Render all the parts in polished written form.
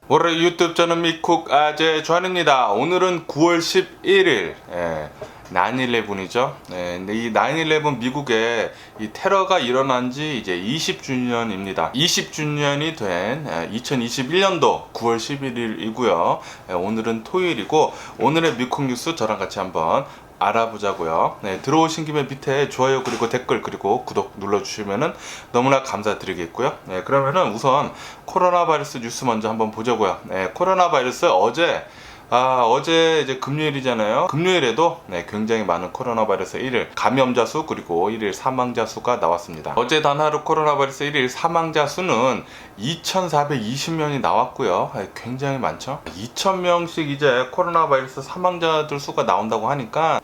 올해 유튜브 저는 미쿡 아재 주한입니다. 오늘은 9월 11일 9/11이죠. 근데 이 9/11 미국에 이 테러가 일어난 지 이제 20주년입니다. 20주년이 된 2021년도 9월 11일이고요. 오늘은 토요일이고 오늘의 미쿡 뉴스 저랑 같이 한번 알아보자고요. 들어오신 김에 밑에 좋아요 그리고 댓글 그리고 구독 눌러주시면은 너무나 감사드리겠고요. 그러면은 우선 코로나 바이러스 뉴스 먼저 한번 보자고요. 코로나 바이러스 어제 이제 금요일이잖아요. 금요일에도 굉장히 많은 코로나 바이러스 1일 감염자 수 그리고 1일 사망자 수가 나왔습니다. 어제 단 하루 코로나 바이러스 1일 사망자 수는 2,420명이 나왔고요. 굉장히 많죠. 2,000명씩 이제 코로나 바이러스 사망자들 수가 나온다고 하니까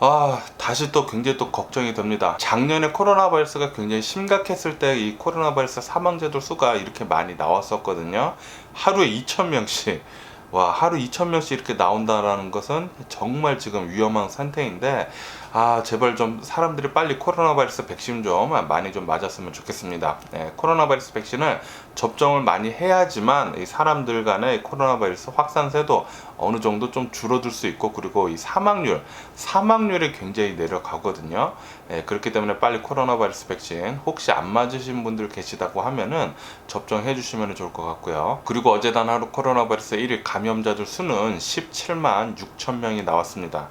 다시 또 굉장히 또 걱정이 됩니다. 작년에 코로나 바이러스가 굉장히 심각했을 때 이 코로나 바이러스 사망자들 수가 이렇게 많이 나왔었거든요. 하루에 2,000명씩. 하루 2,000명씩 이렇게 나온다라는 것은 정말 지금 위험한 상태인데 제발 좀 사람들이 빨리 코로나 바이러스 백신 좀 많이 좀 맞았으면 좋겠습니다. 코로나 바이러스 백신을 접종을 많이 해야지만 이 사람들 간의 코로나 바이러스 확산세도 어느 정도 좀 줄어들 수 있고 그리고 이 사망률이 굉장히 내려가거든요. 그렇기 때문에 빨리 코로나 바이러스 백신 혹시 안 맞으신 분들 계시다고 하면은 접종해 주시면 좋을 것 같고요. 그리고 어제 단 하루 코로나 바이러스 1일 감염자들 수는 17만 6천 명이 나왔습니다.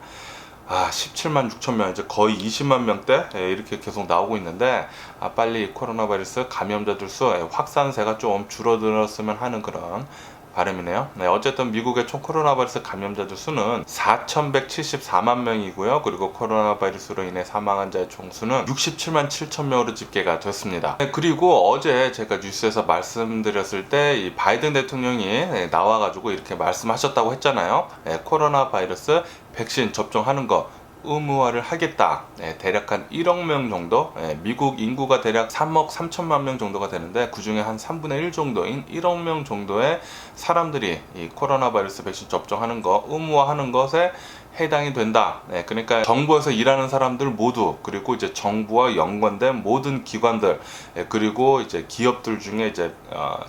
17만 6천 명, 이제 거의 20만 명대 이렇게 계속 나오고 있는데 빨리 코로나 바이러스 감염자들 수 확산세가 좀 줄어들었으면 하는 그런 바람이네요. 어쨌든 미국의 총 코로나 바이러스 감염자들 수는 4,174만 명이고요. 그리고 코로나 바이러스로 인해 사망한 자의 총수는 67만 7천 명으로 집계가 됐습니다. 그리고 어제 제가 뉴스에서 말씀드렸을 때 이 바이든 대통령이 나와가지고 이렇게 말씀하셨다고 했잖아요. 코로나 바이러스 백신 접종하는 거 의무화를 하겠다. 대략 한 1억 명 정도, 미국 인구가 대략 3억 3천만 명 정도가 되는데 그 중에 한 3분의 1 정도인 1억 명 정도의 사람들이 이 코로나 바이러스 백신 접종하는 거 의무화하는 것에 해당이 된다. 그러니까 정부에서 일하는 사람들 모두 그리고 이제 정부와 연관된 모든 기관들 그리고 이제 기업들 중에 이제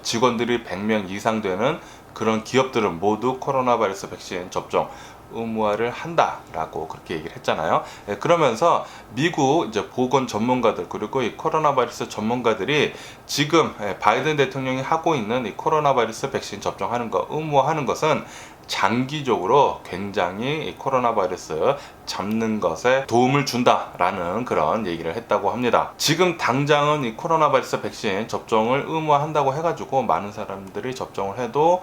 직원들이 100명 이상 되는 그런 기업들은 모두 코로나 바이러스 백신 접종 의무화를 한다라고 그렇게 얘기를 했잖아요. 그러면서 미국 이제 보건 전문가들 그리고 이 코로나 바이러스 전문가들이 지금 바이든 대통령이 하고 있는 이 코로나 바이러스 백신 접종하는 거 의무화하는 것은 장기적으로 굉장히 이 코로나 바이러스 잡는 것에 도움을 준다라는 그런 얘기를 했다고 합니다. 지금 당장은 이 코로나 바이러스 백신 접종을 의무화한다고 해가지고 많은 사람들이 접종을 해도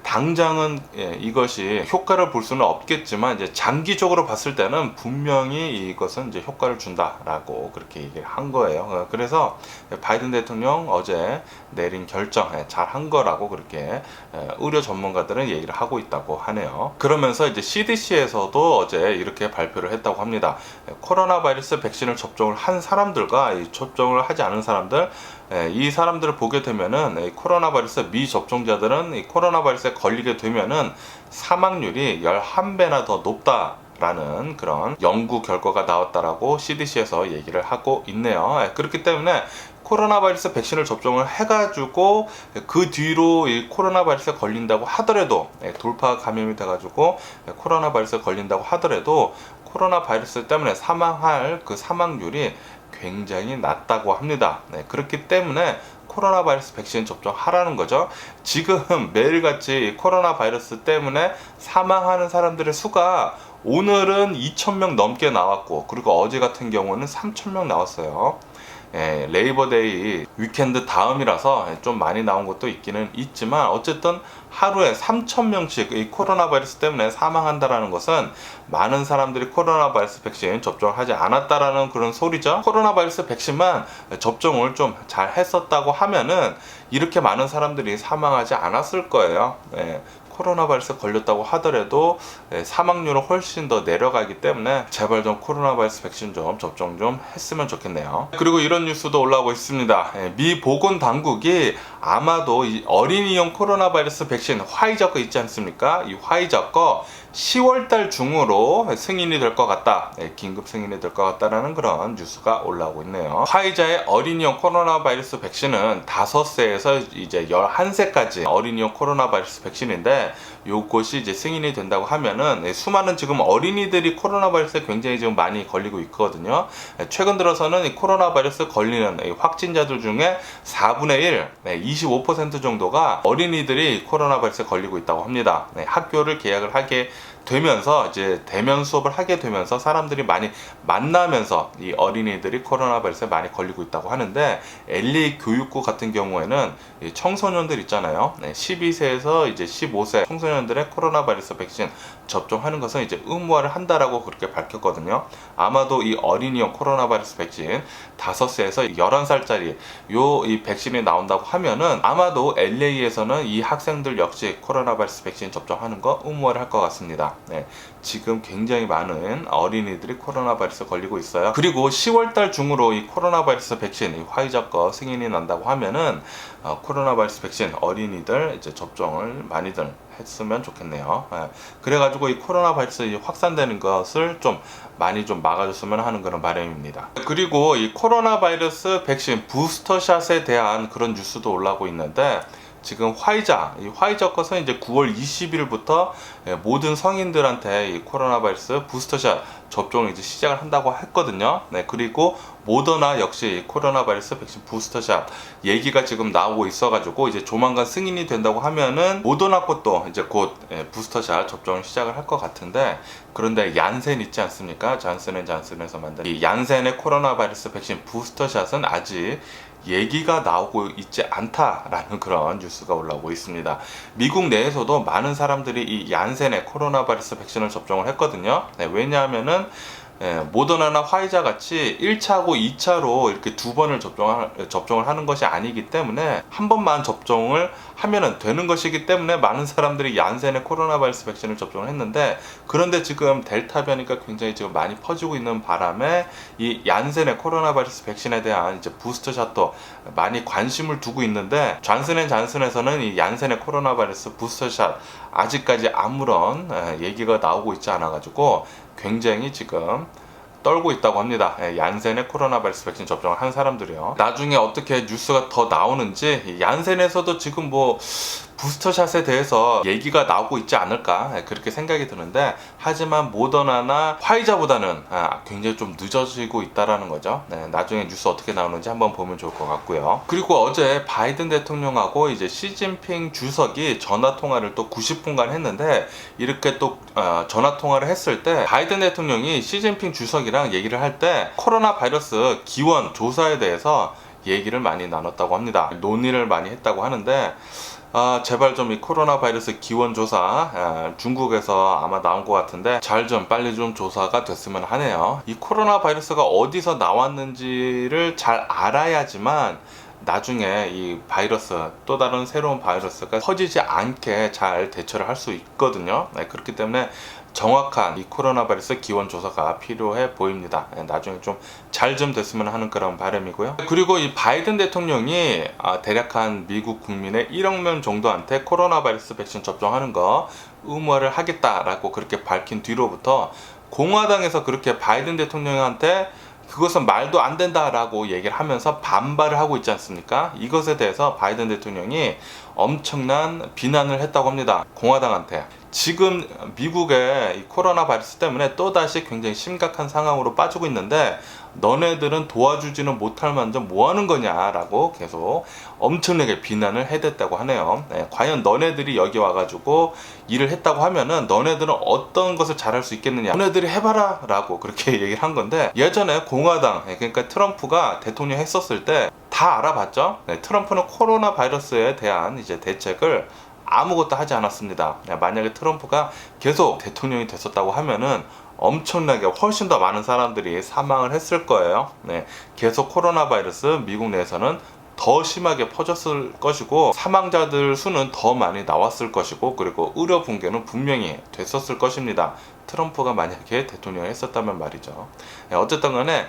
당장은 이것이 효과를 볼 수는 없겠지만 이제 장기적으로 봤을 때는 분명히 이것은 이제 효과를 준다라고 그렇게 얘기를 한 거예요. 그래서 바이든 대통령 어제 내린 결정 잘 한 거라고 그렇게 의료 전문가들은 얘기를 하고 있다고 하네요. 그러면서 이제 CDC에서도 어제 이렇게 발표를 했다고 합니다. 코로나 바이러스 백신을 접종을 한 사람들과 접종을 하지 않은 사람들 이 사람들을 보게 되면은 코로나 바이러스 미접종자들은 이 코로나 바이러스에 걸리게 되면은 사망률이 11배나 더 높다라는 그런 연구 결과가 나왔다라고 CDC에서 얘기를 하고 있네요. 그렇기 때문에 코로나 바이러스 백신을 접종을 해가지고 그 뒤로 이 코로나 바이러스에 걸린다고 하더라도 돌파 감염이 돼가지고 코로나 바이러스에 걸린다고 하더라도 코로나 바이러스 때문에 사망할 그 사망률이 굉장히 낮다고 합니다. 그렇기 때문에 코로나 바이러스 백신 접종하라는 거죠. 지금 매일같이 코로나 바이러스 때문에 사망하는 사람들의 수가 오늘은 2,000명 넘게 나왔고 그리고 어제 같은 경우는 3,000명 나왔어요. 레이버데이 위켄드 다음이라서 좀 많이 나온 것도 있기는 있지만 어쨌든 하루에 3,000명씩 이 코로나 바이러스 때문에 사망한다라는 것은 많은 사람들이 코로나 바이러스 백신 접종을 하지 않았다라는 그런 소리죠. 코로나 바이러스 백신만 접종을 좀 잘 했었다고 하면은 이렇게 많은 사람들이 사망하지 않았을 거예요. 코로나 바이러스 걸렸다고 하더라도 사망률은 훨씬 더 내려가기 때문에 제발 좀 코로나 바이러스 백신 좀 접종 좀 했으면 좋겠네요. 그리고 이런 뉴스도 올라오고 있습니다. 미 보건 당국이 아마도 이 어린이용 코로나 바이러스 백신 화이자 거 있지 않습니까? 이 화이자 거 10월달 중으로 승인이 될 것 같다. 긴급 승인이 될 것 같다라는 그런 뉴스가 올라오고 있네요. 화이자의 어린이용 코로나 바이러스 백신은 5세에서 이제 11세까지 어린이용 코로나 바이러스 백신인데 요것이 이제 승인이 된다고 하면은 수많은 지금 어린이들이 코로나 바이러스에 굉장히 지금 많이 걸리고 있거든요. 최근 들어서는 이 코로나 바이러스 걸리는 확진자들 중에 4분의 1, 25% 정도가 어린이들이 코로나 바이러스에 걸리고 있다고 합니다. 학교를 개학을 하게 되면서 이제 대면 수업을 하게 되면서 사람들이 많이 만나면서 이 어린이들이 코로나 바이러스에 많이 걸리고 있다고 하는데 LA 교육부 같은 경우에는 청소년들 있잖아요. 12세에서 이제 15세 청소년들의 코로나 바이러스 백신 접종하는 것은 이제 의무화를 한다라고 그렇게 밝혔거든요. 아마도 이 어린이용 코로나 바이러스 백신 5세에서 11살짜리 이 백신이 나온다고 하면은 아마도 LA에서는 이 학생들 역시 코로나 바이러스 백신 접종하는 거 의무화를 할 것 같습니다. 지금 굉장히 많은 어린이들이 코로나 바이러스 걸리고 있어요. 그리고 10월달 중으로 이 코로나 바이러스 백신 이 화이자 거 승인이 난다고 하면은 코로나 바이러스 백신 어린이들 이제 접종을 많이들 했으면 좋겠네요. 그래가지고 이 코로나 바이러스 확산되는 것을 좀 많이 좀 막아줬으면 하는 그런 바람입니다. 그리고 이 코로나 바이러스 백신 부스터샷에 대한 그런 뉴스도 올라오고 있는데 지금 이 화이자 것은 이제 9월 20일부터 모든 성인들한테 이 코로나 바이러스 부스터샷 접종을 이제 시작을 한다고 했거든요. 그리고 모더나 역시 코로나 바이러스 백신 부스터샷 얘기가 지금 나오고 있어가지고 이제 조만간 승인이 된다고 하면은 모더나 것도 이제 곧 부스터샷 접종을 시작을 할 것 같은데 그런데 얀센 있지 않습니까? 잔슨앤잔슨에서 만든 이 얀센의 코로나 바이러스 백신 부스터샷은 아직 얘기가 나오고 있지 않다라는 그런 뉴스가 올라오고 있습니다. 미국 내에서도 많은 사람들이 이 얀센의 코로나 바이러스 백신을 접종을 했거든요. 왜냐하면은 모더나나 화이자 같이 1차하고 2차로 이렇게 두 번을 접종을 하는 것이 아니기 때문에 한 번만 접종을 하면은 되는 것이기 때문에 많은 사람들이 얀센의 코로나 바이러스 백신을 접종을 했는데 그런데 지금 델타 변이가 굉장히 지금 많이 퍼지고 있는 바람에 이 얀센의 코로나 바이러스 백신에 대한 이제 부스터샷도 많이 관심을 두고 있는데 잔슨앤잔슨에서는 이 얀센의 코로나 바이러스 부스터샷 아직까지 아무런 얘기가 나오고 있지 않아 가지고 굉장히 지금 떨고 있다고 합니다. 얀센의 코로나 바이러스 백신 접종을 한 사람들이요. 나중에 어떻게 뉴스가 더 나오는지 얀센에서도 지금 뭐 부스터샷에 대해서 얘기가 나오고 있지 않을까 그렇게 생각이 드는데 하지만 모더나나 화이자보다는 굉장히 좀 늦어지고 있다라는 거죠. 나중에 뉴스 어떻게 나오는지 한번 보면 좋을 것 같고요. 그리고 어제 바이든 대통령하고 이제 시진핑 주석이 전화 통화를 또 90분간 했는데 이렇게 또 전화 통화를 했을 때 바이든 대통령이 시진핑 주석이랑 얘기를 할 때 코로나 바이러스 기원 조사에 대해서 얘기를 많이 나눴다고 합니다. 논의를 많이 했다고 하는데 제발 좀 이 코로나 바이러스 기원 조사 중국에서 아마 나온 것 같은데 잘 좀 빨리 좀 조사가 됐으면 하네요. 이 코로나 바이러스가 어디서 나왔는지를 잘 알아야지만 나중에 이 바이러스 또 다른 새로운 바이러스가 퍼지지 않게 잘 대처를 할 수 있거든요. 그렇기 때문에 정확한 이 코로나 바이러스 기원 조사가 필요해 보입니다. 나중에 좀 잘 좀 됐으면 하는 그런 바람이고요. 그리고 이 바이든 대통령이 대략 한 미국 국민의 1억 명 정도한테 코로나 바이러스 백신 접종하는 거 의무화를 하겠다라고 그렇게 밝힌 뒤로부터 공화당에서 그렇게 바이든 대통령한테 그것은 말도 안 된다라고 얘기를 하면서 반발을 하고 있지 않습니까? 이것에 대해서 바이든 대통령이 엄청난 비난을 했다고 합니다. 공화당한테. 지금 미국의 이 코로나 바이러스 때문에 또다시 굉장히 심각한 상황으로 빠지고 있는데 너네들은 도와주지는 못할 만큼 뭐 하는 거냐라고 계속 엄청나게 비난을 해댔다고 하네요. 과연 너네들이 여기 와가지고 일을 했다고 하면은 너네들은 어떤 것을 잘할 수 있겠느냐, 너네들이 해봐라 라고 그렇게 얘기를 한 건데 예전에 공화당 그러니까 트럼프가 대통령 했었을 때 다 알아봤죠. 트럼프는 코로나 바이러스에 대한 이제 대책을 아무것도 하지 않았습니다. 만약에 트럼프가 계속 대통령이 됐었다고 하면은 엄청나게 훨씬 더 많은 사람들이 사망을 했을 거예요. 계속 코로나 바이러스 미국 내에서는 더 심하게 퍼졌을 것이고 사망자들 수는 더 많이 나왔을 것이고 그리고 의료 붕괴는 분명히 됐었을 것입니다. 트럼프가 만약에 대통령을 했었다면 말이죠. 어쨌든 간에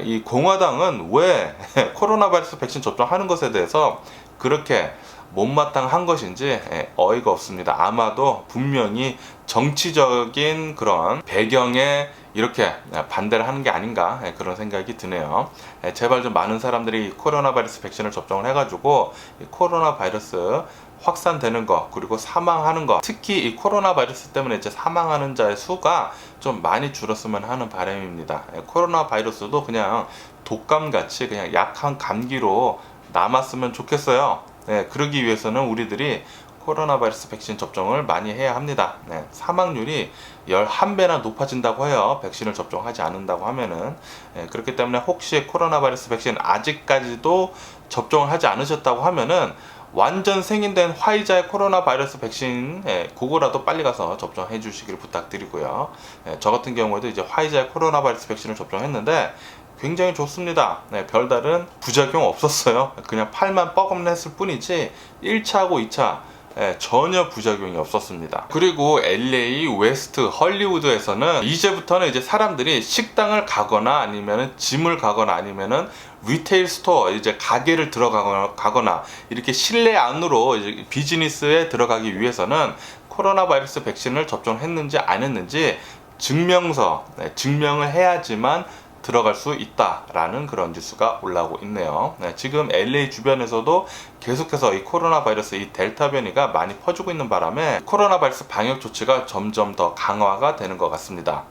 이 공화당은 왜 코로나 바이러스 백신 접종하는 것에 대해서 그렇게 못마땅한 것인지 어이가 없습니다. 아마도 분명히 정치적인 그런 배경에 이렇게 반대를 하는 게 아닌가 그런 생각이 드네요. 제발 좀 많은 사람들이 코로나 바이러스 백신을 접종을 해가지고 이 코로나 바이러스 확산되는 거 그리고 사망하는 거, 특히 이 코로나 바이러스 때문에 이제 사망하는 자의 수가 좀 많이 줄었으면 하는 바람입니다. 코로나 바이러스도 그냥 독감같이 그냥 약한 감기로 남았으면 좋겠어요. 그러기 위해서는 우리들이 코로나 바이러스 백신 접종을 많이 해야 합니다. 사망률이 11배나 높아진다고 해요. 백신을 접종하지 않는다고 하면은. 그렇기 때문에 혹시 코로나 바이러스 백신 아직까지도 접종을 하지 않으셨다고 하면은 완전 승인된 화이자의 코로나 바이러스 백신 그거라도 빨리 가서 접종해 주시길 부탁드리고요. 저 같은 경우에도 이제 화이자의 코로나 바이러스 백신을 접종했는데 굉장히 좋습니다. 별다른 부작용 없었어요. 그냥 팔만 뻐금냈을 뿐이지 1차하고 2차 전혀 부작용이 없었습니다. 그리고 LA 웨스트 헐리우드에서는 이제부터는 이제 사람들이 식당을 가거나 아니면은 짐을 가거나 아니면은 리테일 스토어 이제 가게를 들어가거나 이렇게 실내 안으로 이제 비즈니스에 들어가기 위해서는 코로나 바이러스 백신을 접종했는지 안 했는지 증명서 증명을 해야지만 들어갈 수 있다라는 그런 뉴스가 올라오고 있네요. 지금 LA 주변에서도 계속해서 이 코로나 바이러스 이 델타 변이가 많이 퍼지고 있는 바람에 코로나 바이러스 방역 조치가 점점 더 강화가 되는 것 같습니다.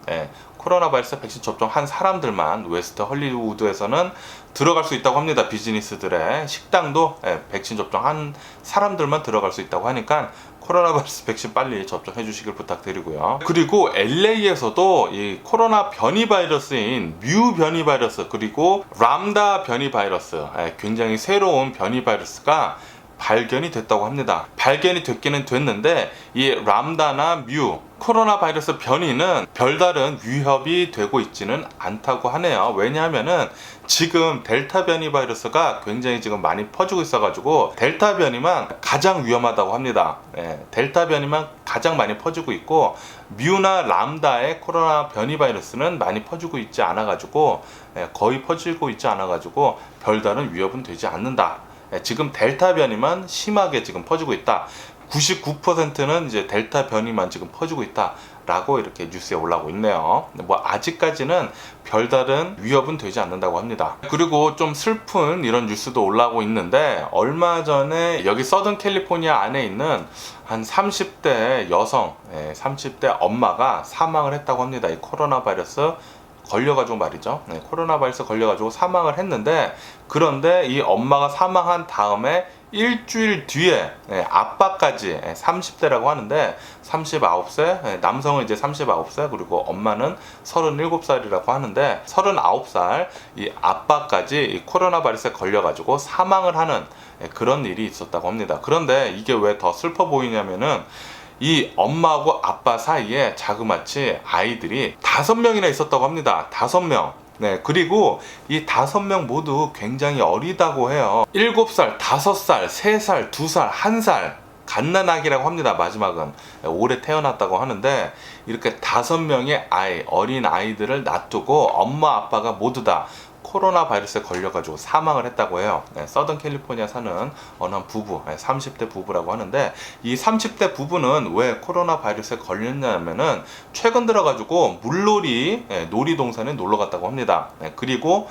코로나 바이러스 백신 접종한 사람들만 웨스트 헐리우드에서는 들어갈 수 있다고 합니다. 비즈니스들의 식당도 백신 접종한 사람들만 들어갈 수 있다고 하니까 코로나 바이러스 백신 빨리 접종해 주시길 부탁드리고요. 그리고 LA에서도 이 코로나 변이 바이러스인 뮤 변이 바이러스 그리고 람다 변이 바이러스 굉장히 새로운 변이 바이러스가 발견이 됐다고 합니다. 발견이 됐기는 됐는데 이 람다나 뮤 코로나 바이러스 변이는 별다른 위협이 되고 있지는 않다고 하네요. 왜냐하면은 지금 델타 변이 바이러스가 굉장히 지금 많이 퍼지고 있어가지고 델타 변이만 가장 위험하다고 합니다. 델타 변이만 가장 많이 퍼지고 있고 뮤나 람다의 코로나 변이 바이러스는 많이 퍼지고 있지 않아가지고 거의 퍼지고 있지 않아가지고 별다른 위협은 되지 않는다. 지금 델타 변이만 심하게 지금 퍼지고 있다. 99%는 이제 델타 변이만 지금 퍼지고 있다라고 이렇게 뉴스에 올라오고 있네요. 뭐 아직까지는 별다른 위협은 되지 않는다고 합니다. 그리고 좀 슬픈 이런 뉴스도 올라오고 있는데 얼마 전에 여기 서든 캘리포니아 안에 있는 한 30대 여성, 30대 엄마가 사망을 했다고 합니다. 이 코로나 바이러스 걸려가지고 말이죠. 코로나 바이러스 걸려가지고 사망을 했는데 그런데 이 엄마가 사망한 다음에 일주일 뒤에 아빠까지 30대라고 하는데 39세 남성은 이제 39세 그리고 엄마는 37살이라고 하는데 39살 이 아빠까지 이 코로나 바이러스에 걸려가지고 사망을 하는 그런 일이 있었다고 합니다. 그런데 이게 왜 더 슬퍼 보이냐면은 이 엄마하고 아빠 사이에 자그마치 아이들이 5명이나 있었다고 합니다. 5명. 그리고 이 5명 모두 굉장히 어리다고 해요. 7살, 5살, 3살, 2살, 1살 갓난아기라고 합니다. 마지막은 올해 태어났다고 하는데 이렇게 5명의 어린 아이들을 놔두고 엄마 아빠가 모두 다 코로나 바이러스에 걸려가지고 사망을 했다고 해요. 서든 캘리포니아 사는 어느 한 부부, 30대 부부라고 하는데 이 30대 부부는 왜 코로나 바이러스에 걸렸냐면은 최근 들어가지고 물놀이 놀이동산에 놀러 갔다고 합니다. 그리고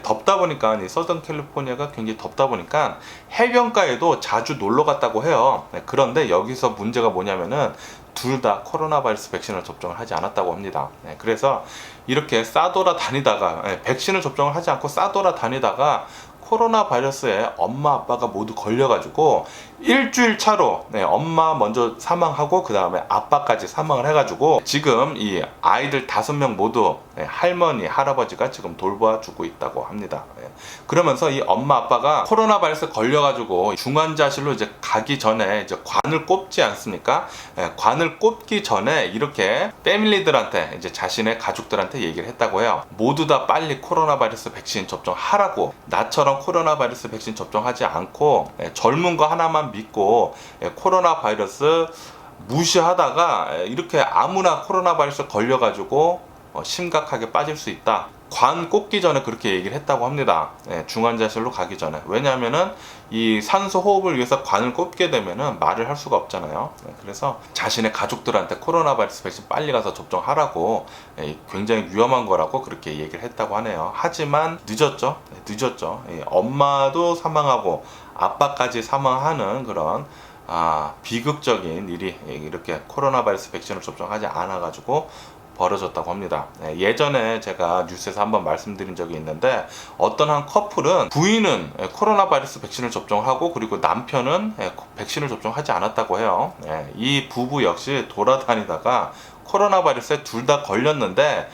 덥다 보니까 이 서든 캘리포니아가 굉장히 덥다 보니까 해변가에도 자주 놀러 갔다고 해요. 그런데 여기서 문제가 뭐냐면은 둘 다 코로나 바이러스 백신을 접종을 하지 않았다고 합니다. 그래서 이렇게 싸돌아 다니다가 백신을 접종을 하지 않고 싸돌아 다니다가 코로나 바이러스에 엄마 아빠가 모두 걸려가지고 일주일 차로 엄마 먼저 사망하고 그 다음에 아빠까지 사망을 해가지고 지금 이 아이들 5명 모두 할머니 할아버지가 지금 돌봐주고 있다고 합니다. 그러면서 이 엄마 아빠가 코로나 바이러스 걸려가지고 중환자실로 이제 가기 전에 이제 관을 꼽지 않습니까? 관을 꼽기 전에 이렇게 패밀리들한테 이제 자신의 가족들한테 얘기를 했다고 해요. 모두 다 빨리 코로나 바이러스 백신 접종하라고. 나처럼 코로나 바이러스 백신 접종하지 않고 젊은 거 하나만 믿고 코로나 바이러스 무시하다가 이렇게 아무나 코로나 바이러스 걸려가지고 심각하게 빠질 수 있다. 관 꽂기 전에 그렇게 얘기를 했다고 합니다. 중환자실로 가기 전에. 왜냐하면은 이 산소 호흡을 위해서 관을 꽂게 되면은 말을 할 수가 없잖아요. 그래서 자신의 가족들한테 코로나 바이러스 백신 빨리 가서 접종하라고, 굉장히 위험한 거라고 그렇게 얘기를 했다고 하네요. 하지만 늦었죠. 늦었죠. 엄마도 사망하고 아빠까지 사망하는 그런 비극적인 일이 이렇게 코로나 바이러스 백신을 접종하지 않아 가지고 벌어졌다고 합니다. 예전에 제가 뉴스에서 한번 말씀드린 적이 있는데, 어떤 한 커플은 부인은 코로나 바이러스 백신을 접종하고 그리고 남편은 백신을 접종하지 않았다고 해요. 이 부부 역시 돌아다니다가 코로나 바이러스에 둘 다 걸렸는데,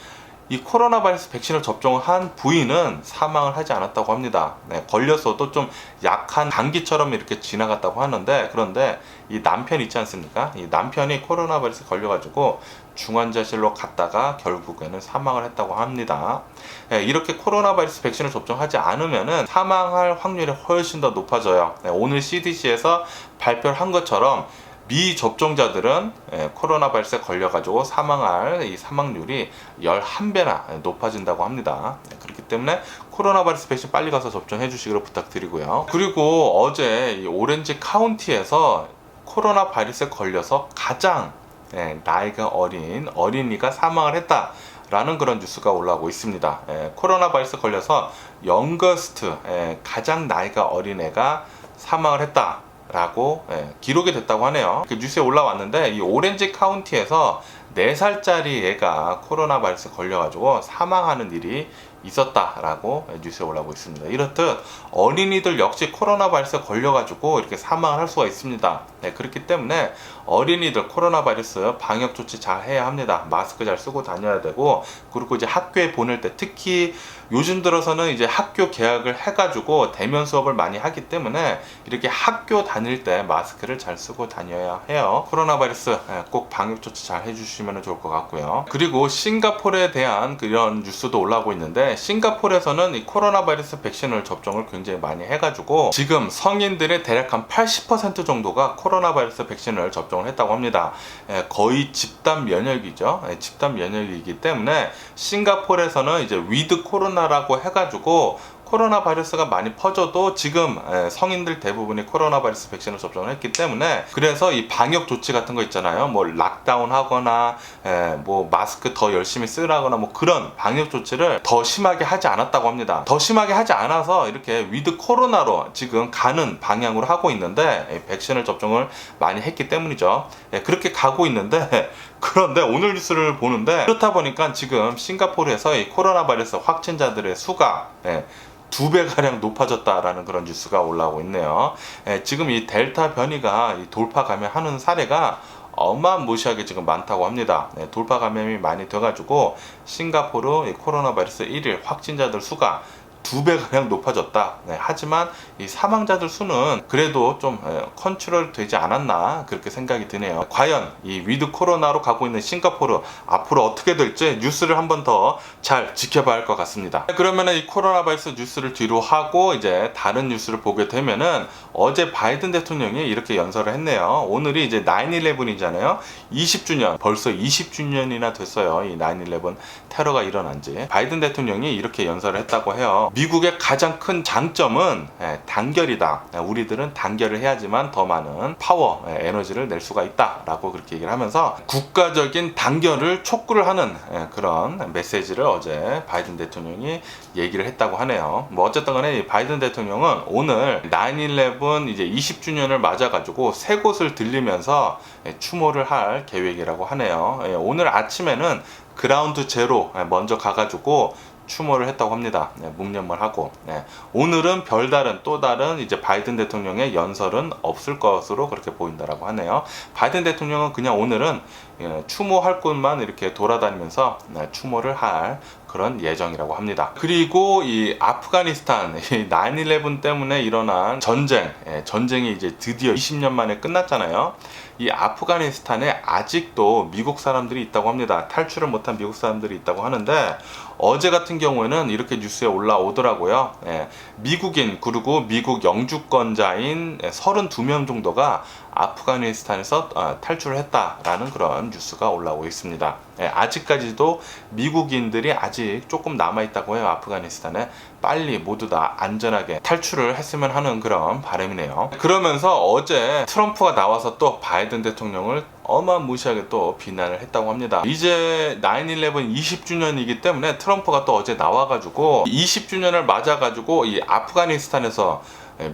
이 코로나 바이러스 백신을 접종한 부인은 사망을 하지 않았다고 합니다. 걸렸어도 좀 약한 감기처럼 이렇게 지나갔다고 하는데, 그런데 이 남편 있지 않습니까? 이 남편이 코로나 바이러스 걸려가지고 중환자실로 갔다가 결국에는 사망을 했다고 합니다. 이렇게 코로나 바이러스 백신을 접종하지 않으면 사망할 확률이 훨씬 더 높아져요. 오늘 CDC에서 발표를 한 것처럼 미접종자들은 코로나 바이러스에 걸려가지고 사망할 이 사망률이 11배나 높아진다고 합니다. 그렇기 때문에 코로나 바이러스 백신 빨리 가서 접종해 주시기를 부탁드리고요. 그리고 어제 이 오렌지 카운티에서 코로나 바이러스에 걸려서 가장 나이가 어린 어린이가 사망을 했다 라는 그런 뉴스가 올라오고 있습니다. 코로나 바이러스 걸려서 영거스트, 가장 나이가 어린 애가 사망을 했다 라고 기록이 됐다고 하네요. 그 뉴스에 올라왔는데, 이 오렌지 카운티에서 4살짜리 애가 코로나 바이러스 걸려가지고 사망하는 일이 있었다라고 뉴스에 올라오고 있습니다. 이렇듯 어린이들 역시 코로나 바이러스에 걸려가지고 이렇게 사망을 할 수가 있습니다. 그렇기 때문에 어린이들 코로나 바이러스 방역 조치 잘 해야 합니다. 마스크 잘 쓰고 다녀야 되고, 그리고 이제 학교에 보낼 때, 특히 요즘 들어서는 이제 학교 개학을 해가지고 대면 수업을 많이 하기 때문에 이렇게 학교 다닐 때 마스크를 잘 쓰고 다녀야 해요. 코로나 바이러스 꼭 방역 조치 잘 해주시면 좋을 것 같고요. 그리고 싱가포르에 대한 그런 뉴스도 올라오고 있는데, 싱가포르에서는 이 코로나 바이러스 백신을 접종을 굉장히 많이 해가지고 지금 성인들의 대략 한 80% 정도가 코로나 바이러스 백신을 접종을 했다고 합니다. 거의 집단 면역이죠. 집단 면역이기 때문에 싱가포르에서는 이제 위드 코로나라고 해가지고 코로나 바이러스가 많이 퍼져도 지금 성인들 대부분이 코로나 바이러스 백신을 접종을 했기 때문에, 그래서 이 방역 조치 같은 거 있잖아요. 뭐 락다운 하거나 뭐 마스크 더 열심히 쓰라거나 뭐 그런 방역 조치를 더 심하게 하지 않았다고 합니다. 더 심하게 하지 않아서 이렇게 위드 코로나로 지금 가는 방향으로 하고 있는데, 백신을 접종을 많이 했기 때문이죠. 그렇게 가고 있는데, 그런데 오늘 뉴스를 보는데, 그렇다 보니까 지금 싱가포르에서 이 코로나 바이러스 확진자들의 수가 2배가량 높아졌다라는 그런 뉴스가 올라오고 있네요. 지금 이 델타 변이가 돌파 감염하는 사례가 어마무시하게 지금 많다고 합니다. 돌파 감염이 많이 돼가지고 싱가포르 코로나 바이러스 1일 확진자들 수가 2배가량 높아졌다. 하지만 이 사망자들 수는 그래도 좀 컨트롤 되지 않았나 그렇게 생각이 드네요. 과연 이 위드 코로나로 가고 있는 싱가포르 앞으로 어떻게 될지 뉴스를 한번 더 잘 지켜봐야 할 것 같습니다. 그러면은 이 코로나 바이러스 뉴스를 뒤로 하고 이제 다른 뉴스를 보게 되면은, 어제 바이든 대통령이 이렇게 연설을 했네요. 오늘이 이제 9/11이잖아요. 20주년, 벌써 20주년이나 됐어요. 이 9/11 테러가 일어난 지. 바이든 대통령이 이렇게 연설을 했다고 해요. 미국의 가장 큰 장점은 단결이다. 우리들은 단결을 해야지만 더 많은 파워, 에너지를 낼 수가 있다라고 그렇게 얘기를 하면서 국가적인 단결을 촉구를 하는 그런 메시지를 어제 바이든 대통령이 얘기를 했다고 하네요. 뭐 어쨌든 간에 바이든 대통령은 오늘 9/11 이제 20주년을 맞아가지고 세 곳을 들리면서 추모를 할 계획이라고 하네요. 오늘 아침에는 그라운드 제로 먼저 가가지고 추모를 했다고 합니다. 묵념을 하고. 오늘은 별다른 또 다른 이제 바이든 대통령의 연설은 없을 것으로 그렇게 보인다라고 하네요. 바이든 대통령은 그냥 오늘은 추모할 곳만 이렇게 돌아다니면서 추모를 할 그런 예정이라고 합니다. 그리고 이 아프가니스탄 9/11 때문에 일어난 전쟁이 이제 드디어 20년 만에 끝났잖아요. 이 아프가니스탄에 아직도 미국 사람들이 있다고 합니다. 탈출을 못한 미국 사람들이 있다고 하는데, 어제 같은 경우에는 이렇게 뉴스에 올라오더라고요. 미국인 그리고 미국 영주권자인 32명 정도가 아프가니스탄에서 탈출을 했다라는 그런 뉴스가 올라오고 있습니다. 아직까지도 미국인들이 아직 조금 남아있다고 해요. 아프가니스탄에 빨리 모두 다 안전하게 탈출을 했으면 하는 그런 바람이네요. 그러면서 어제 트럼프가 나와서 또 바이든 대통령을 어마무시하게 또 비난을 했다고 합니다. 이제 9/11 20주년이기 때문에 트럼프가 또 어제 나와가지고 20주년을 맞아가지고 이 아프가니스탄에서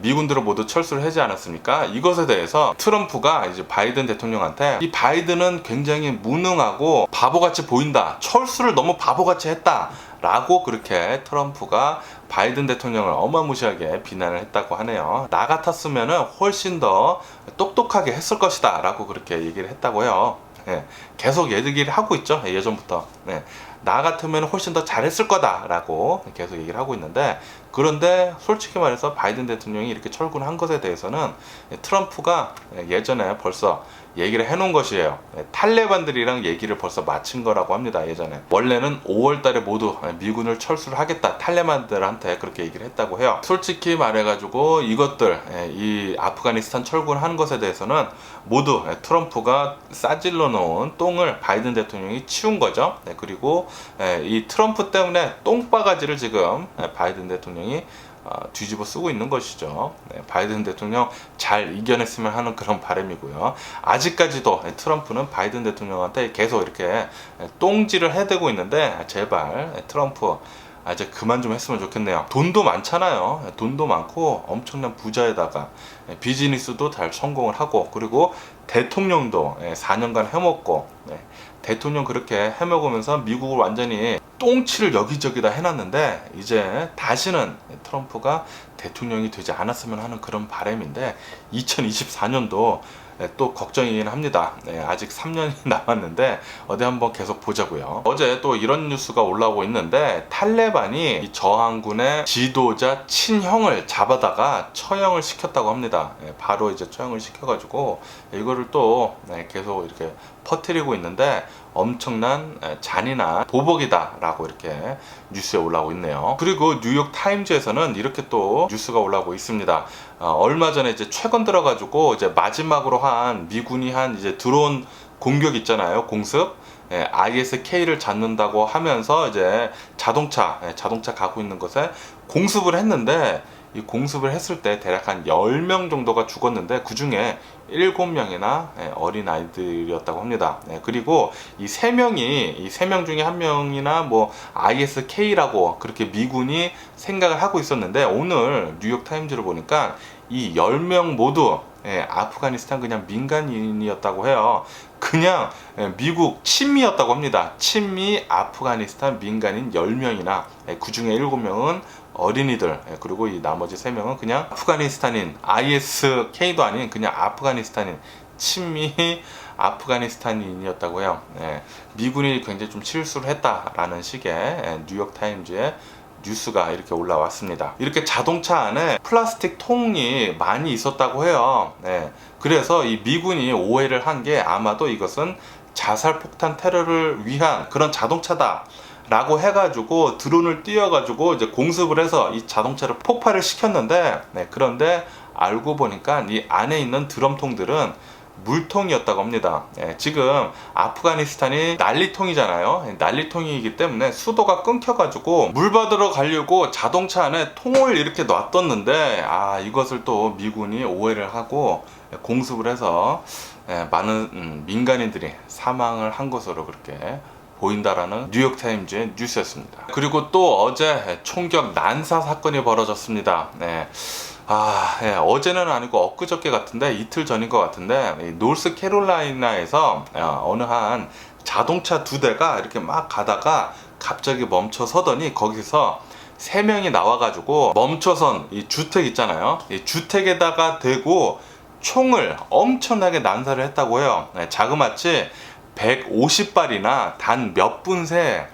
미군들을 모두 철수를 하지 않았습니까? 이것에 대해서 트럼프가 이제 바이든 대통령한테 이 바이든은 굉장히 무능하고 바보같이 보인다. 철수를 너무 바보같이 했다. 라고 그렇게 트럼프가 바이든 대통령을 어마무시하게 비난을 했다고 하네요. 나 같았으면 훨씬 더 똑똑하게 했을 것이다 라고 그렇게 얘기를 했다고 해요. 계속 얘기를 하고 있죠. 예전부터. 나 같으면 훨씬 더 잘했을 거다 라고 계속 얘기를 하고 있는데, 그런데 솔직히 말해서 바이든 대통령이 이렇게 철군한 것에 대해서는 트럼프가 예전에 벌써 얘기를 해놓은 것이에요. 탈레반들이랑 얘기를 벌써 마친 거라고 합니다. 예전에 원래는 5월 달에 모두 미군을 철수를 하겠다, 탈레반들한테 그렇게 얘기를 했다고 해요. 솔직히 말해가지고 이것들, 이 아프가니스탄 철군하는 것에 대해서는 모두 트럼프가 싸질러 놓은 똥을 바이든 대통령이 치운 거죠. 그리고 이 트럼프 때문에 똥바가지를 지금 바이든 대통령이 뒤집어 쓰고 있는 것이죠. 바이든 대통령 잘 이겨냈으면 하는 그런 바람이고요. 아직까지도 트럼프는 바이든 대통령한테 계속 이렇게 똥질을 해대고 있는데, 제발 트럼프 이제 그만 좀 했으면 좋겠네요. 돈도 많잖아요. 돈도 많고 엄청난 부자에다가 비즈니스도 잘 성공을 하고, 그리고 대통령도 4년간 해먹고, 대통령 그렇게 해먹으면서 미국을 완전히 똥치를 여기저기다 해놨는데, 이제 다시는 트럼프가 대통령이 되지 않았으면 하는 그런 바람인데, 2024년도 또 걱정이긴 합니다. 아직 3년이 남았는데 어디 한번 계속 보자고요. 어제 또 이런 뉴스가 올라오고 있는데, 탈레반이 이 저항군의 지도자 친형을 잡아다가 처형을 시켰다고 합니다. 바로 이제 처형을 시켜가지고 이거를 또 계속 이렇게 퍼뜨리고 있는데, 엄청난 잔인한 보복이다 라고 이렇게 뉴스에 올라오고 있네요. 그리고 뉴욕 타임즈에서는 이렇게 또 뉴스가 올라오고 있습니다. 얼마 전에 이제 최근 들어가지고 이제 마지막으로 한 미군이 한 이제 드론 공격 있잖아요. 공습. IS-K를 잡는다고 하면서 이제 자동차 가고 있는 것에 공습을 했는데, 이 공습을 했을 때 대략 한 10명 정도가 죽었는데, 그 중에 7명이나 어린 아이들이었다고 합니다. 그리고 이 3명 중에 1명이나 뭐 IS-K라고 그렇게 미군이 생각을 하고 있었는데, 오늘 뉴욕 타임즈를 보니까 이 10명 모두 아프가니스탄 그냥 민간인이었다고 해요. 그냥 미국 친미였다고 합니다. 친미 아프가니스탄 민간인 10명이나 그 중에 7명은 어린이들, 그리고 이 나머지 3명은 그냥 아프가니스탄인, IS-K도 아닌 그냥 아프가니스탄인, 친미 아프가니스탄인이었다고 해요. 미군이 굉장히 좀 실수를 했다라는 식의 뉴욕 타임즈의 뉴스가 이렇게 올라왔습니다. 이렇게 자동차 안에 플라스틱 통이 많이 있었다고 해요. 그래서 이 미군이 오해를 한 게, 아마도 이것은 자살 폭탄 테러를 위한 그런 자동차다 라고 해가지고 드론을 띄워가지고 이제 공습을 해서 이 자동차를 폭발을 시켰는데, 그런데 알고 보니까 이 안에 있는 드럼통들은 물통이었다고 합니다. 지금 아프가니스탄이 난리통이잖아요. 난리통이기 때문에 수도가 끊겨가지고 물 받으러 가려고 자동차 안에 통을 이렇게 놔뒀는데, 이것을 또 미군이 오해를 하고 공습을 해서 많은 민간인들이 사망을 한 것으로 그렇게 보인다라는 뉴욕타임즈의 뉴스였습니다. 그리고 또 어제 총격 난사 사건이 벌어졌습니다. 어제는 아니고 엊그저께 같은데, 이틀 전인 것 같은데, 노스캐롤라이나에서 어느 한 자동차 2대가 이렇게 막 가다가 갑자기 멈춰 서더니, 거기서 3명이 나와가지고 멈춰선 이 주택 있잖아요. 이 주택에다가 대고 총을 엄청나게 난사를 했다고 해요. 자그마치 150발이나 단 몇 분 새에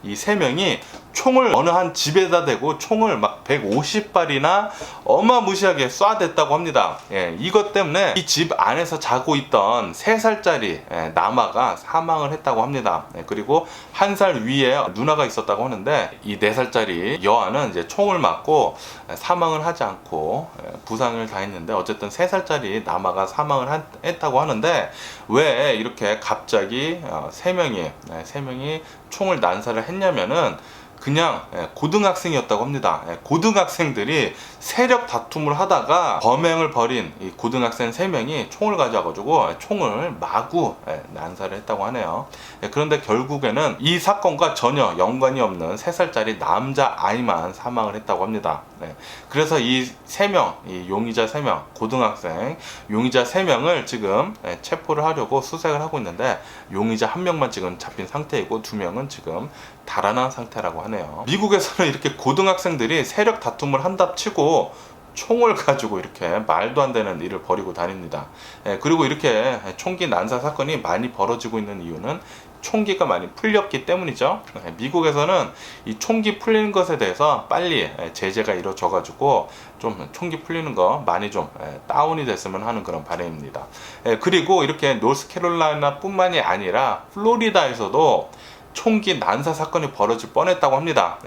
이 3명이 총을 어느 한 집에다 대고 총을 막 150발이나 어마무시하게 쏴댔다고 합니다. 이것 때문에 이 집 안에서 자고 있던 3살짜리 남아가 사망을 했다고 합니다. 그리고 1살 위에 누나가 있었다고 하는데 이 4살짜리 여아는 이제 총을 맞고 사망을 하지 않고 부상을 당했는데, 어쨌든 3살짜리 남아가 사망을 했다고 하는데, 왜 이렇게 갑자기 3명이 총을 난사를 했냐면은 그냥 고등학생이었다고 합니다. 고등학생들이 세력 다툼을 하다가 범행을 벌인 이 고등학생 3명이 총을 가져와가지고 총을 마구 난사를 했다고 하네요. 그런데 결국에는 이 사건과 전혀 연관이 없는 3살짜리 남자 아이만 사망을 했다고 합니다. 그래서 이 3명, 이 용의자 3명, 고등학생 용의자 3명을 지금 체포를 하려고 수색을 하고 있는데, 용의자 1명만 지금 잡힌 상태이고 2명은 지금 달아난 상태라고 하네요. 미국에서는 이렇게 고등학생들이 세력 다툼을 한답치고 총을 가지고 이렇게 말도 안 되는 일을 벌이고 다닙니다. 그리고 이렇게 총기 난사 사건이 많이 벌어지고 있는 이유는 총기가 많이 풀렸기 때문이죠. 미국에서는 이 총기 풀리는 것에 대해서 빨리 제재가 이루어져 가지고 좀 총기 풀리는 거 많이 좀 다운이 됐으면 하는 그런 바람입니다. 그리고 이렇게 노스캐롤라이나 뿐만이 아니라 플로리다에서도 총기 난사 사건이 벌어질 뻔했다고 합니다.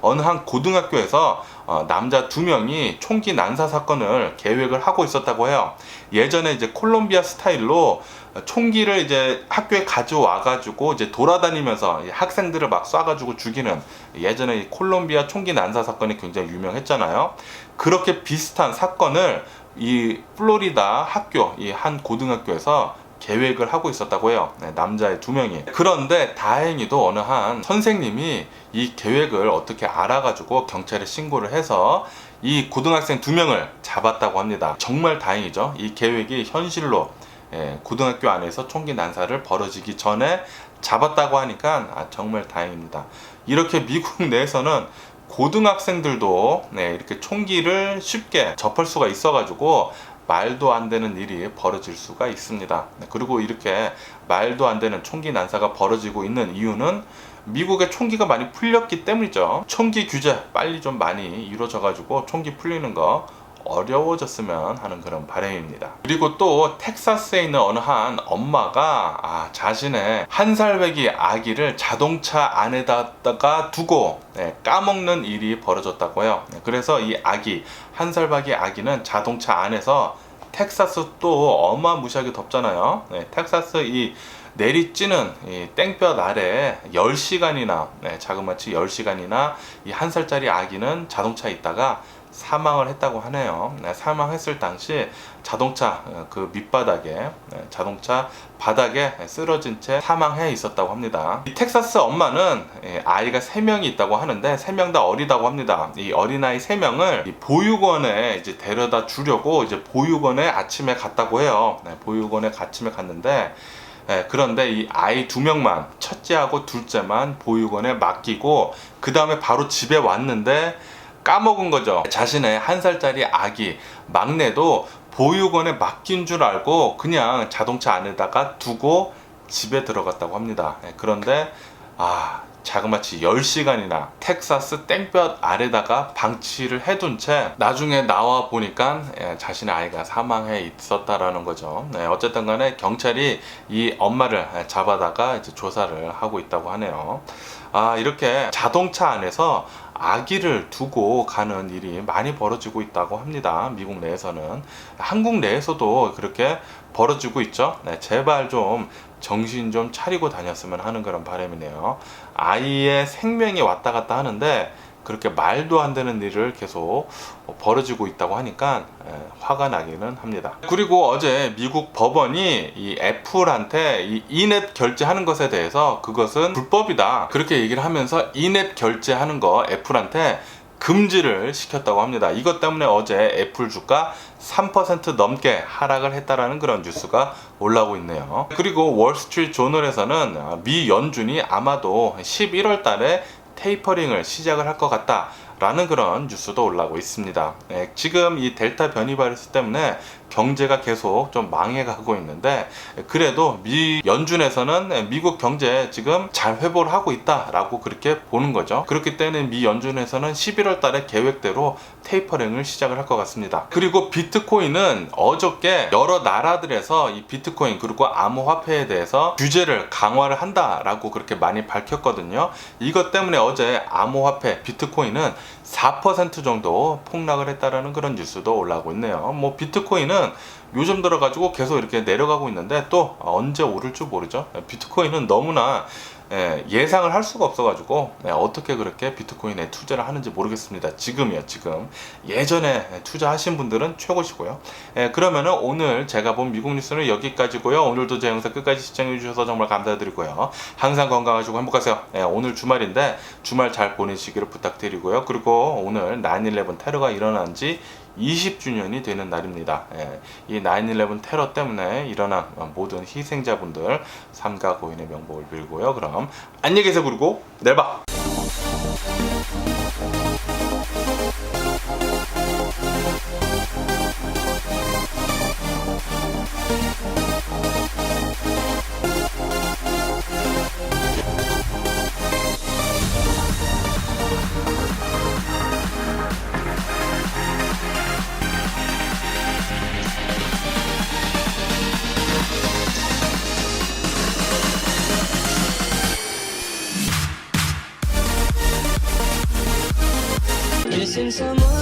어느 한 고등학교에서 남자 2명이 총기 난사 사건을 계획을 하고 있었다고 해요. 예전에 이제 콜롬비아 스타일로 총기를 이제 학교에 가져와 가지고 이제 돌아다니면서 학생들을 막 쏴가지고 죽이는, 예전에 이 콜롬비아 총기 난사 사건이 굉장히 유명했잖아요. 그렇게 비슷한 사건을 이 플로리다 학교, 이 한 고등학교에서 계획을 하고 있었다고 해요. 남자의 2명이. 그런데 다행히도 어느 한 선생님이 이 계획을 어떻게 알아가지고 경찰에 신고를 해서 이 고등학생 2명을 잡았다고 합니다. 정말 다행이죠. 이 계획이 현실로 고등학교 안에서 총기 난사를 벌어지기 전에 잡았다고 하니까 정말 다행입니다. 이렇게 미국 내에서는 고등학생들도 이렇게 총기를 쉽게 접할 수가 있어가지고 말도 안 되는 일이 벌어질 수가 있습니다. 그리고 이렇게 말도 안 되는 총기 난사가 벌어지고 있는 이유는 미국의 총기가 많이 풀렸기 때문이죠. 총기 규제 빨리 좀 많이 이루어져 가지고 총기 풀리는 거 어려워졌으면 하는 그런 바람입니다. 그리고 또 텍사스에 있는 어느 한 엄마가 자신의 1살 배기 아기를 자동차 안에다가 두고 까먹는 일이 벌어졌다고 해요. 그래서 이 아기, 1살 배기 아기는 자동차 안에서, 텍사스 또 어마무시하게 덥잖아요. 텍사스 이 내리찌는 이 땡볕 아래 10시간이나, 자그마치 10시간이나 이 1살짜리 아기는 자동차에 있다가 사망을 했다고 하네요. 사망했을 당시 자동차 그 밑바닥에, 자동차 바닥에 쓰러진 채 사망해 있었다고 합니다. 이 텍사스 엄마는 아이가 3명이 있다고 하는데 3명 다 어리다고 합니다. 이 어린아이 3명을 이 보육원에 이제 데려다 주려고 이제 보육원에 아침에 갔다고 해요. 보육원에 아침에 갔는데, 그런데 이 아이 2명만, 첫째하고 둘째만 보육원에 맡기고 그 다음에 바로 집에 왔는데 까먹은 거죠. 자신의 1살짜리 아기 막내도 보육원에 맡긴 줄 알고 그냥 자동차 안에다가 두고 집에 들어갔다고 합니다. 그런데 자그마치 10시간이나 텍사스 땡볕 아래다가 방치를 해둔 채 나중에 나와 보니까 자신의 아이가 사망해 있었다라는 거죠. 어쨌든 간에 경찰이 이 엄마를 잡아다가 이제 조사를 하고 있다고 하네요. 이렇게 자동차 안에서 아기를 두고 가는 일이 많이 벌어지고 있다고 합니다. 미국 내에서는. 한국 내에서도 그렇게 벌어지고 있죠. 제발 좀 정신 좀 차리고 다녔으면 하는 그런 바람이네요. 아이의 생명이 왔다 갔다 하는데 그렇게 말도 안 되는 일을 계속 벌어지고 있다고 하니까 화가 나기는 합니다. 그리고 어제 미국 법원이 이 애플한테 이 인앱 결제하는 것에 대해서 그것은 불법이다, 그렇게 얘기를 하면서 인앱 결제하는 거 애플한테 금지를 시켰다고 합니다. 이것 때문에 어제 애플 주가 3% 넘게 하락을 했다라는 그런 뉴스가 올라오고 있네요. 그리고 월스트리트 조널에서는 미 연준이 아마도 11월 달에 테이퍼링을 시작을 할 것 같다 라는 그런 뉴스도 올라오고 있습니다. 지금 이 델타 변이 바이러스 때문에 경제가 계속 좀 망해가고 있는데, 그래도 미 연준에서는 미국 경제 지금 잘 회복을 하고 있다라고 그렇게 보는 거죠. 그렇기 때문에 미 연준에서는 11월 달에 계획대로 테이퍼링을 시작을 할 것 같습니다. 그리고 비트코인은 어저께 여러 나라들에서 이 비트코인 그리고 암호화폐에 대해서 규제를 강화를 한다라고 그렇게 많이 밝혔거든요. 이것 때문에 어제 암호화폐 비트코인은 4% 정도 폭락을 했다라는 그런 뉴스도 올라오고 있네요. 뭐 비트코인은 요즘 들어가지고 계속 이렇게 내려가고 있는데 또 언제 오를 줄 모르죠. 비트코인은 너무나 예상을 할 수가 없어가지고 어떻게 그렇게 비트코인에 투자를 하는지 모르겠습니다. 지금이요, 지금. 예전에 투자하신 분들은 최고시고요. 그러면은 오늘 제가 본 미국 뉴스는 여기까지고요. 오늘도 제 영상 끝까지 시청해 주셔서 정말 감사드리고요. 항상 건강하시고 행복하세요. 오늘 주말인데 주말 잘 보내시기를 부탁드리고요. 그리고 오늘 9/11 테러가 일어난 지 20주년이 되는 날입니다. 이 9/11 테러 때문에 일어난 모든 희생자분들 삼가 고인의 명복을 빌고요. 그럼 안녕히 계세요. 그리고 내일 봐. Missing someone